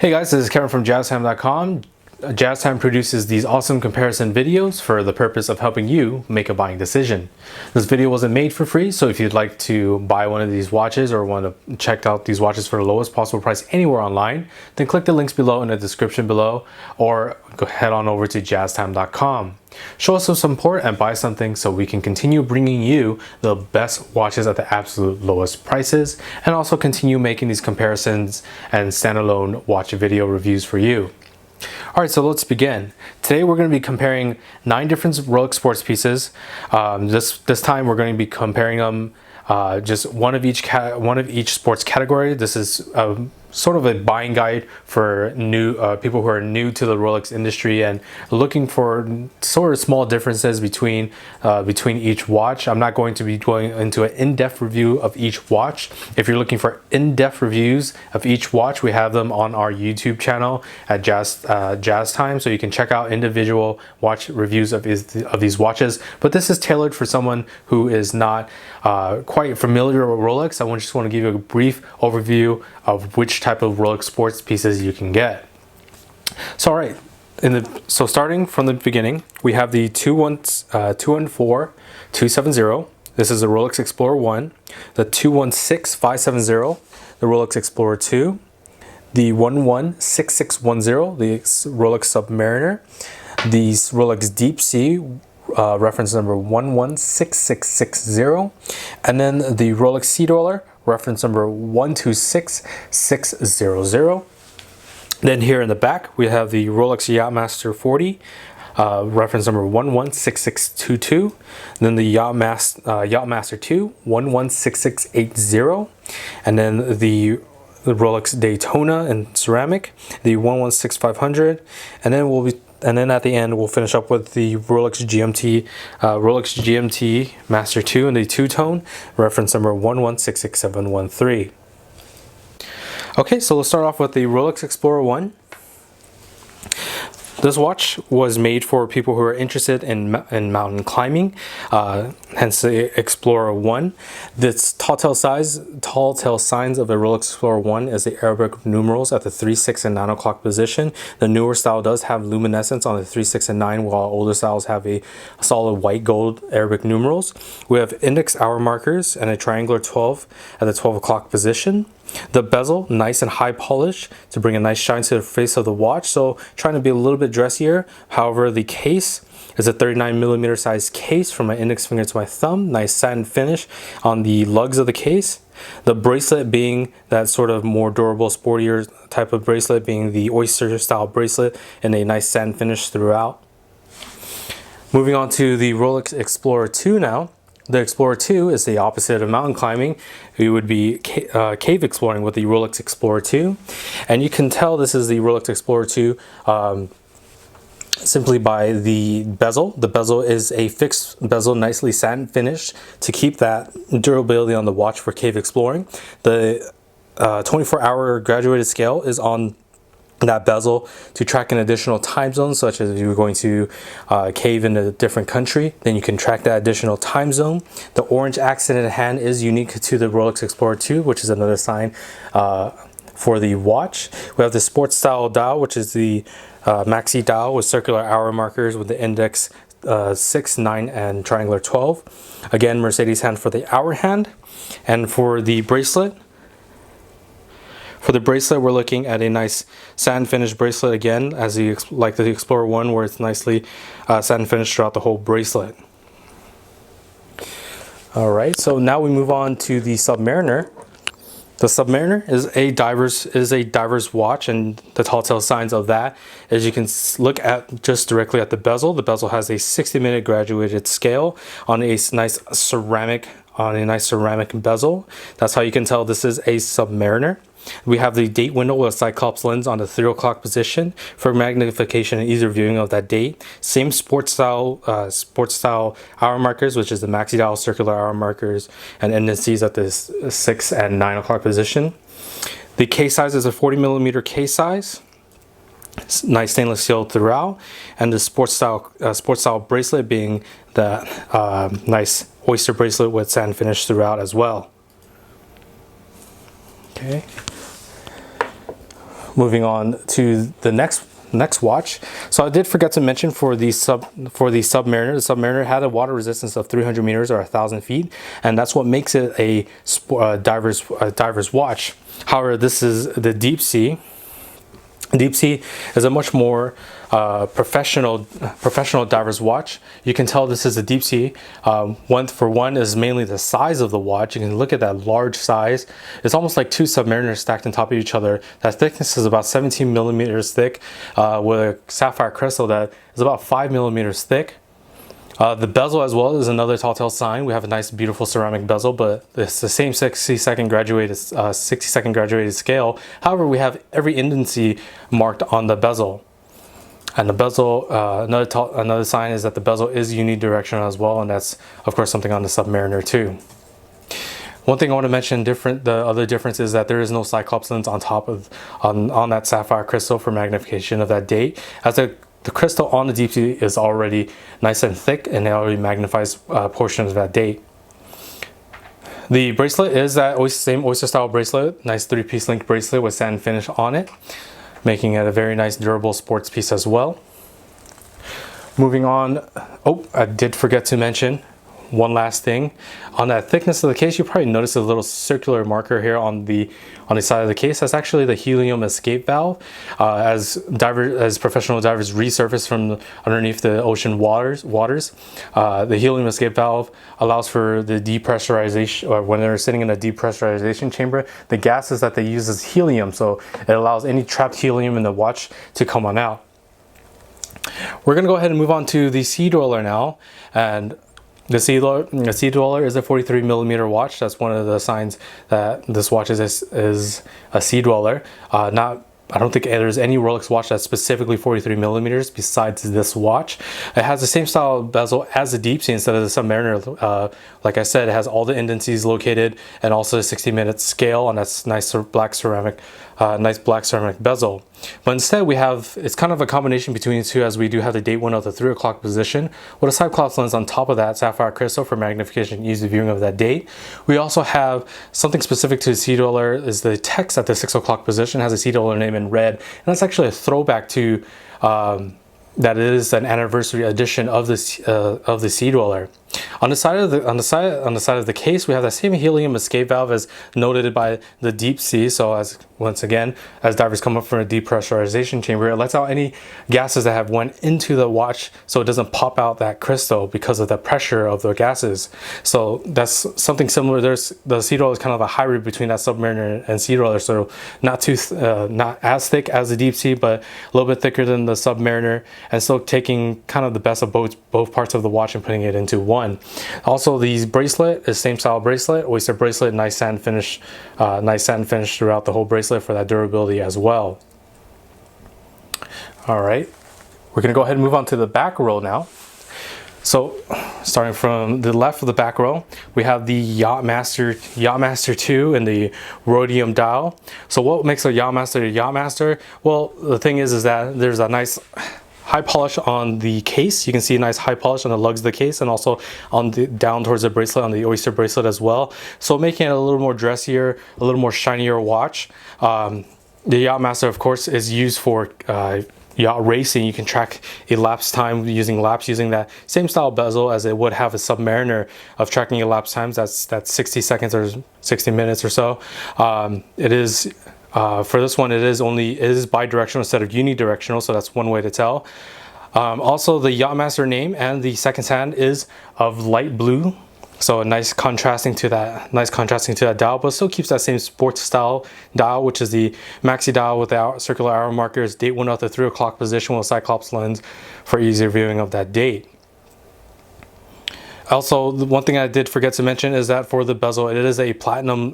Hey guys, this is Kevin from JazTime.com. JazTime produces these awesome comparison videos for the purpose of helping you make a buying decision. This video wasn't made for free, so if you'd like to buy one of these watches or want to check out these watches for the lowest possible price anywhere online, then click the links below in the description below or go head on over to JazTime.com. Show us some support and buy something so we can continue bringing you the best watches at the absolute lowest prices and also continue making these comparisons and standalone watch video reviews for you. Alright, so let's begin. Today we're going to be comparing 9 different Rolex sports pieces. This time we're going to be comparing them just one of each sports category. This is sort of a buying guide for new people who are new to the Rolex industry and looking for sort of small differences between each watch. I'm not going to be going into an in-depth review of each watch. If you're looking for in-depth reviews of each watch, we have them on our YouTube channel at JazTime, so you can check out individual watch reviews of these watches. But this is tailored for someone who is not quite familiar with Rolex. I just want to give you a brief overview of which type of Rolex sports pieces you can get. So all right, so starting from the beginning, we have the 214-270. This is the Rolex Explorer 1, the 216-570, the Rolex Explorer 2, the 116610, the Rolex Submariner, the Rolex Deepsea, reference number 116660, and then the Rolex Sea Dweller, reference number 126600. Then here in the back we have the Rolex Yacht-Master 40, reference number 116622. Then the Yacht-Master 2, 116680, and then the Rolex Daytona in ceramic, the 116500, and then at the end we'll finish up with the Rolex Gmt Master 2 in the two-tone, reference number 11666713. Okay, so let's start off with the Rolex Explorer 1. This watch was made for people who are interested in mountain climbing, hence the Explorer 1. This telltale signs of a Rolex Explorer 1 is the Arabic numerals at the 3, 6, and 9 o'clock position. The newer style does have luminescence on the 3, 6, and 9, while older styles have a solid white gold Arabic numerals. We have index hour markers and a triangular 12 at the 12 o'clock position. The bezel, nice and high polish to bring a nice shine to the face of the watch, so trying to be a little bit dressier. However, the case is a 39mm size case from my index finger to my thumb, nice satin finish on the lugs of the case. The bracelet being that sort of more durable, sportier type of bracelet, being the oyster style bracelet and a nice satin finish throughout. Moving on to the Rolex Explorer 2 now. The Explorer 2 is the opposite of mountain climbing. You would be cave exploring with the Rolex Explorer 2. And you can tell this is the Rolex Explorer 2 simply by the bezel. The bezel is a fixed bezel, nicely satin finished to keep that durability on the watch for cave exploring. The 24-hour graduated scale is on that bezel to track an additional time zone, such as if you're going to cave in a different country, then you can track that additional time zone. The orange accented hand is unique to the Rolex Explorer 2, which is another sign for the watch. We have the sports style dial, which is the maxi dial with circular hour markers with the index 6, 9, and triangular 12. Again, Mercedes hand for the hour hand. And for the bracelet, we're looking at a nice satin finished bracelet again, like the Explorer 1, where it's nicely satin finished throughout the whole bracelet. Alright, so now we move on to the Submariner. The Submariner is a diver's watch, and the telltale signs of that is you can look at just directly at the bezel. The bezel has a 60-minute graduated scale on a nice ceramic bezel. That's how you can tell this is a Submariner. We have the date window with a Cyclops lens on the 3 o'clock position for magnification and easier viewing of that date. Same sports style hour markers, which is the maxi dial circular hour markers and indices at the 6 and 9 o'clock position. The case size is a 40mm case size. Nice stainless steel throughout, and the sports style bracelet being the nice oyster bracelet with satin finish throughout as well. Okay. Moving on to the next watch. So I did forget to mention for the Submariner. The Submariner had a water resistance of 300 meters or 1,000 feet, and that's what makes it a diver's watch. However, this is the Deepsea. Deepsea is a much more professional diver's watch. You can tell this is a Deepsea. One is mainly the size of the watch. You can look at that large size. It's almost like two Submariners stacked on top of each other. That thickness is about 17 millimeters thick, with a sapphire crystal that is about 5 millimeters thick. The bezel as well is another telltale sign. We have a nice, beautiful ceramic bezel, but it's the same 60-second graduated scale. However, we have every indency marked on the bezel. And the bezel, another sign is that the bezel is unidirectional as well, and that's of course something on the Submariner too. One thing I want to mention the other difference is that there is no Cyclops lens on top of on that sapphire crystal for magnification of that date, as the crystal on the Deepsea is already nice and thick, and it already magnifies portions of that date. The bracelet is that same oyster style bracelet, nice 3-piece link bracelet with satin finish on it, making it a very nice durable sports piece as well. Moving on, I did forget to mention one last thing. On that thickness of the case, you probably notice a little circular marker here on the side of the case. That's actually the helium escape valve. As professional divers resurface from underneath the ocean waters, the helium escape valve allows for the depressurization, or when they're sitting in a depressurization chamber, the gases that they use is helium, so it allows any trapped helium in the watch to come on out. We're going to go ahead and move on to the Sea Dweller now, and the Sea Dweller is a 43 millimeter watch. That's one of the signs that this watch is a Sea Dweller. I don't think there's any Rolex watch that's specifically 43 millimeters besides this watch. It has the same style bezel as the Deepsea instead of the Submariner. Like I said, it has all the indices located and also a 60-minute scale on that nice black ceramic bezel. But instead it's kind of a combination between the two, as we do have the date window at the 3 o'clock position with a Cyclops lens on top of that sapphire crystal for magnification and easy viewing of that date. We also have something specific to the Sea Dweller is the text at the 6 o'clock position has a Sea Dweller name in red, and that's actually a throwback to that it is an anniversary edition of the Sea Dweller. On the side of the case, we have that same helium escape valve as noted by the Deepsea. So once again, as divers come up from a depressurization chamber, it lets out any gases that have went into the watch, so it doesn't pop out that crystal because of the pressure of the gases. So that's something similar. The Sea Dweller is kind of a hybrid between that Submariner and Sea Dweller, so not as thick as the Deepsea, but a little bit thicker than the Submariner, and still taking kind of the best of both parts of the watch and putting it into one. Also, the bracelet is same style bracelet, oyster bracelet, nice satin finish throughout the whole bracelet for that durability as well. All right, we're gonna go ahead and move on to the back row now. So starting from the left of the back row, we have the Yacht-Master 2 and the Rhodium dial. So what makes a Yacht-Master a Yacht-Master? Well, the thing is that there's a nice high polish on the case. You can see a nice high polish on the lugs of the case, and also on the down towards the bracelet, on the oyster bracelet as well. So making it a little more dressier, a little more shinier watch. The Yacht-Master, of course, is used for yacht racing. You can track elapsed time using that same style bezel as it would have a Submariner of tracking elapsed times. That's 60 seconds or 60 minutes or so. It is for this one, it is bidirectional instead of unidirectional, so that's one way to tell. Also, the Yacht-Master name and the second hand is of light blue, so nice contrasting to that dial, but still keeps that same sports style dial, which is the maxi dial with the circular arrow markers, date window at the 3 o'clock position with a Cyclops lens for easier viewing of that date. Also, the one thing I did forget to mention is that for the bezel, it is a platinum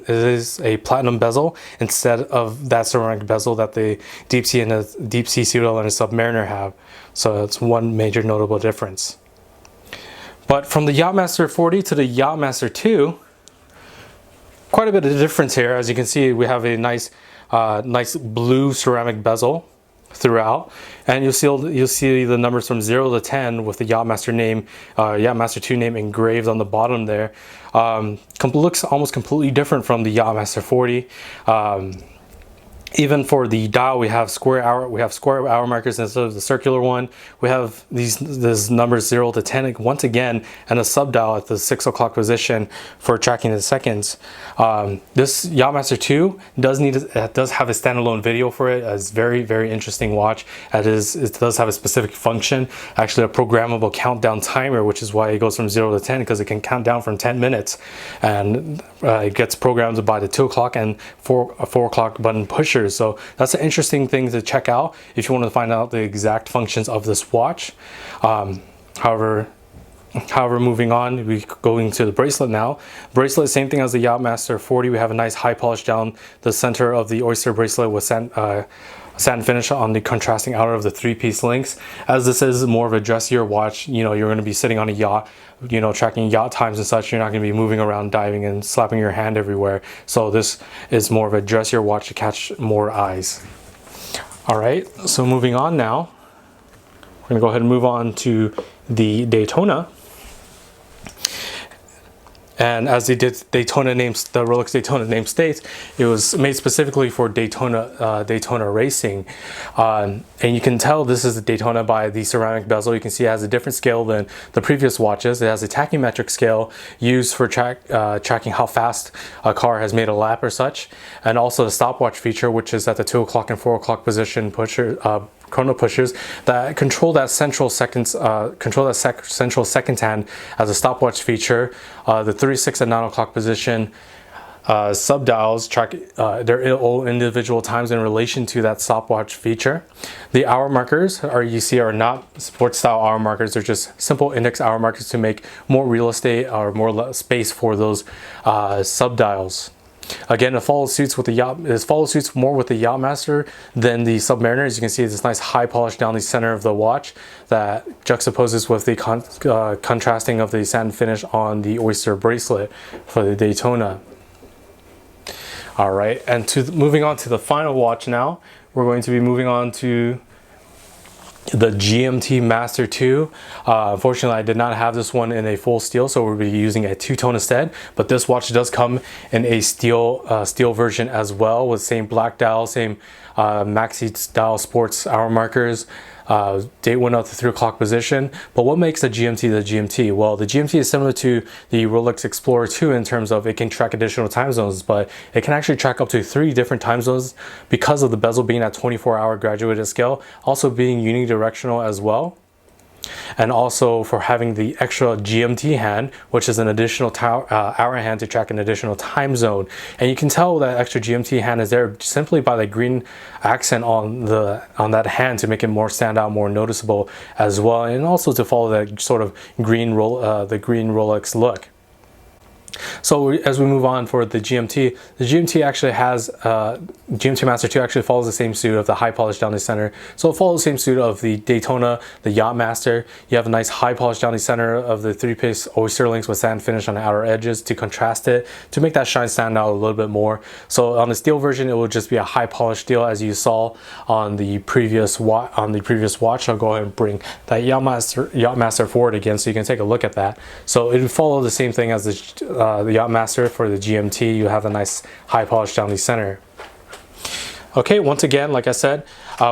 bezel instead of that ceramic bezel that the Deepsea and the Deepsea Sea Dweller and the Submariner have. So it's one major notable difference. But from the Yacht-Master 40 to the Yacht-Master 2, quite a bit of difference here. As you can see, we have a nice blue ceramic bezel throughout, and you'll see the numbers from 0 to 10 with the Yacht-Master name, Yacht-Master 2 name engraved on the bottom there. Looks almost completely different from the Yacht-Master 40. Even for the dial, we have square hour markers instead of the circular one. We have these numbers 0 to 10 once again, and a sub dial at the 6 o'clock position for tracking the seconds. This Yacht-Master 2 does have a standalone video for it. It's very interesting watch. It does have a specific function, actually a programmable countdown timer, which is why it goes from 0 to 10, because it can count down from 10 minutes, and it gets programmed by the 2 o'clock and 4 o'clock button pusher. So that's an interesting thing to check out if you want to find out the exact functions of this watch. However, moving on, we going to the bracelet now. Bracelet, same thing as the Yacht-Master 40. We have a nice high polish down the center of the oyster bracelet with satin finish on the contrasting outer of the 3-piece links. As this is more of a dressier watch, you know, you're going to be sitting on a yacht, you know, tracking yacht times and such. You're not going to be moving around, diving and slapping your hand everywhere. So this is more of a dressier watch to catch more eyes. All right, so moving on now, we're going to go ahead and move on to the Daytona. And as the Rolex Daytona name states, it was made specifically for Daytona racing. And you can tell this is the Daytona by the ceramic bezel. You can see it has a different scale than the previous watches. It has a tachymetric scale used for tracking how fast a car has made a lap or such. And also the stopwatch feature, which is at the 2 o'clock and 4 o'clock position chrono pushers that control that central second hand as a stopwatch feature. The 3, 6, and 9 o'clock position sub dials track their all individual times in relation to that stopwatch feature. The hour markers are not sports style hour markers. They're just simple index hour markers to make more real estate or more space for those sub dials. Again, it follows suits more with the Yacht-Master than the Submariner. As you can see, this nice high polish down the center of the watch that juxtaposes with the contrasting of the satin finish on the oyster bracelet for the Daytona. All right, and moving on to the final watch now, we're going to be moving on to the Gmt Master 2. Unfortunately, I did not have this one in a full steel, so we'll be using a two-tone instead. But this watch does come in a steel version as well, with same black dial, same maxi style sports hour markers. Date went up to 3 o'clock position. But what makes the GMT? Well, the GMT is similar to the Rolex Explorer 2 in terms of it can track additional time zones, but it can actually track up to 3 different time zones because of the bezel being at 24-hour graduated scale, also being unidirectional as well. And also for having the extra GMT hand, which is an additional hour hand to track an additional time zone. And you can tell that extra GMT hand is there simply by the green accent on that hand to make it more stand out, more noticeable as well, and also to follow that sort of green Rolex look. So as we move on for the GMT actually has GMT Master 2 actually follows the same suit of the high polish down the center. So it follows the same suit of the Daytona, the Yacht-Master. You have a nice high polish down the center of the 3-piece oyster links with satin finish on the outer edges to contrast it, to make that shine stand out a little bit more. So on the steel version, it will just be a high polish steel as you saw on the previous watch. I'll go ahead and bring that Yacht-Master forward again so you can take a look at that. So it will follow the same thing as the Yacht-Master. For the GMT, you have a nice high polish down the center. Okay, once again, like I said,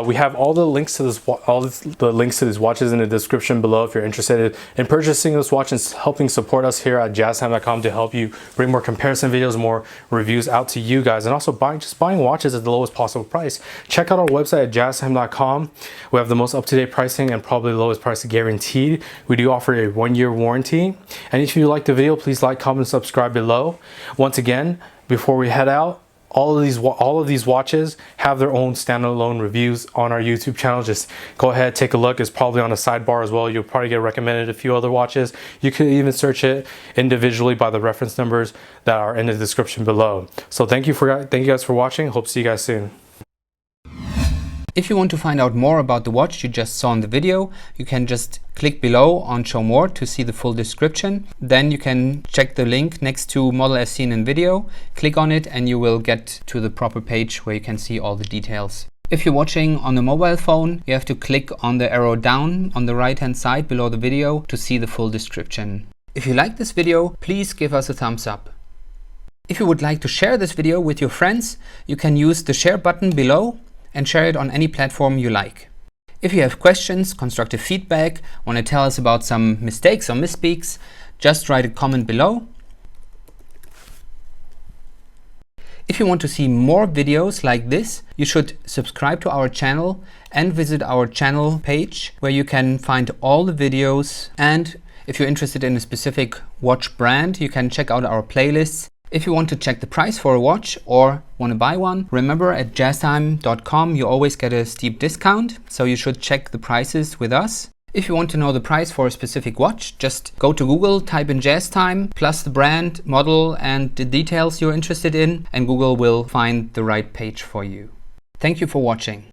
we have all the links to these watches in the description below if you're interested in purchasing this watch and helping support us here at JazTime.com to help you bring more comparison videos, more reviews out to you guys, and also buying watches at the lowest possible price. Check out our website at JazTime.com. We have the most up-to-date pricing and probably the lowest price guaranteed. We do offer a 1-year warranty. And if you like the video, please like, comment, subscribe below. Once again, before we head out, all of these watches have their own standalone reviews on our YouTube channel. Just go ahead, take a look. It's probably on the sidebar as well. You'll probably get recommended a few other watches. You can even search it individually by the reference numbers that are in the description below. So thank you guys for watching. Hope to see you guys soon. If you want to find out more about the watch you just saw in the video, you can just click below on Show More to see the full description. Then you can check the link next to Model as seen in video, click on it and you will get to the proper page where you can see all the details. If you're watching on a mobile phone, you have to click on the arrow down on the right hand side below the video to see the full description. If you like this video, please give us a thumbs up. If you would like to share this video with your friends, you can use the share button below and share it on any platform you like. If you have questions, constructive feedback, want to tell us about some mistakes or misspeaks, just write a comment below. If you want to see more videos like this, you should subscribe to our channel and visit our channel page where you can find all the videos. And if you're interested in a specific watch brand, you can check out our playlists. If you want to check the price for a watch or want to buy one, remember at JazTime.com you always get a steep discount, so you should check the prices with us. If you want to know the price for a specific watch, just go to Google, type in JazTime, plus the brand, model and the details you're interested in, and Google will find the right page for you. Thank you for watching.